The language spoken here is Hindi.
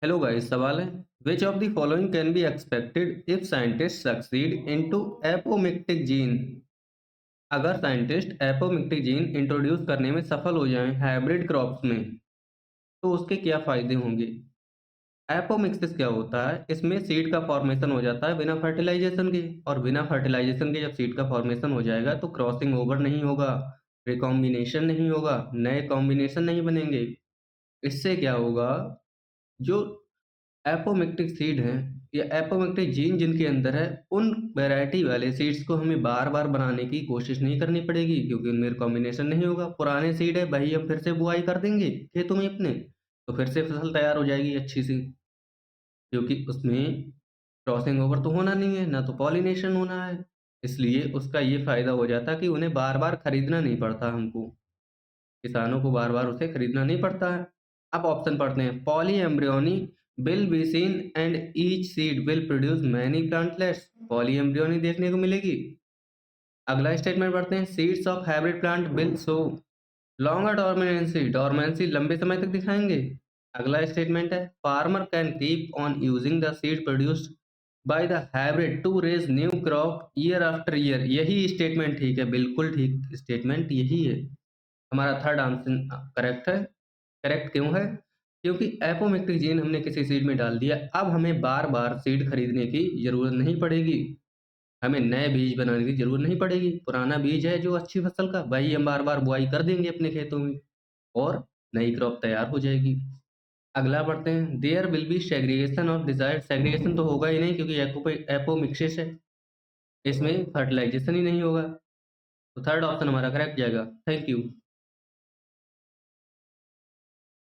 हेलो गाइस, सवाल है which of the following can be expected if scientist succeed into apomictic gene. अगर साइंटिस्ट एपोमिक्टिक जीन इंट्रोड्यूस करने में सफल हो जाएं हाइब्रिड क्रॉप्स में, तो उसके क्या फायदे होंगे। एपोमिक्सिस क्या होता है? इसमें सीड का फॉर्मेशन हो जाता है बिना फर्टिलाइजेशन के, और बिना फर्टिलाइजेशन के जब सीड का फॉर्मेशन हो जाएगा तो क्रॉसिंग ओवर नहीं होगा, रिकॉम्बिनेशन नहीं होगा, नए कॉम्बिनेशन नहीं बनेंगे। इससे क्या होगा, जो एपोमिक्टिक सीड हैं या एपोमिक्टिक जीन जिनके अंदर है, उन वैरायटी वाले सीड्स को हमें बार-बार बनाने की कोशिश नहीं करनी पड़ेगी, क्योंकि उनमें कॉम्बिनेशन नहीं होगा। पुराने सीड है वही हम फिर से बुआई कर देंगे खेतों में अपने, तो फिर से फसल तैयार हो जाएगी अच्छी-सी, क्योंकि उसमें क्रॉसिंग ओवर तो होना नहीं है, ना तो पॉलिनेशन होना है। इसलिए उसका ये फ़ायदा हो जाता है कि उन्हें बार-बार खरीदना नहीं पड़ता हमको, किसानों को बार-बार उसे खरीदना नहीं पड़ता है। अब ऑप्शन पढ़ते हैं। Polyembryony will be seen and each seed will produce many plantlets. Polyembryony देखने को मिलेगी। अगला स्टेटमेंट पढ़ते हैं। Seeds of hybrid plant will show longer dormancy. Dormancy लंबे समय तक दिखाएंगे। अगला स्टेटमेंट है। Farmer can keep on using the seed produced by the hybrid to raise new crop year after year. यही स्टेटमेंट ठीक है, बिल्कुल ठीक स्टेटमेंट यही है। हमारा थर्ड आंसर करेक्ट है। करेक्ट क्यों है? क्योंकि एपोमिक्टिक जीन हमने किसी सीड में डाल दिया, अब हमें बार-बार सीड खरीदने की ज़रूरत नहीं पड़ेगी। हमें नए बीज बनाने की ज़रूरत नहीं पड़ेगी। पुराना बीज है जो अच्छी फसल का, वही हम बार-बार बुआई कर देंगे अपने खेतों में और नई क्रॉप तैयार हो जाएगी। अगला पढ़ते हैं। There will be segregation of desired. Segregation तो होगा ही नहीं, क्योंकि एपोमिक्सिस है। इसमें फर्टिलाइज़ेशन ही नहीं होगा। तो थर्ड ऑप्शन हमारा करेक्ट जाएगा। Thank you.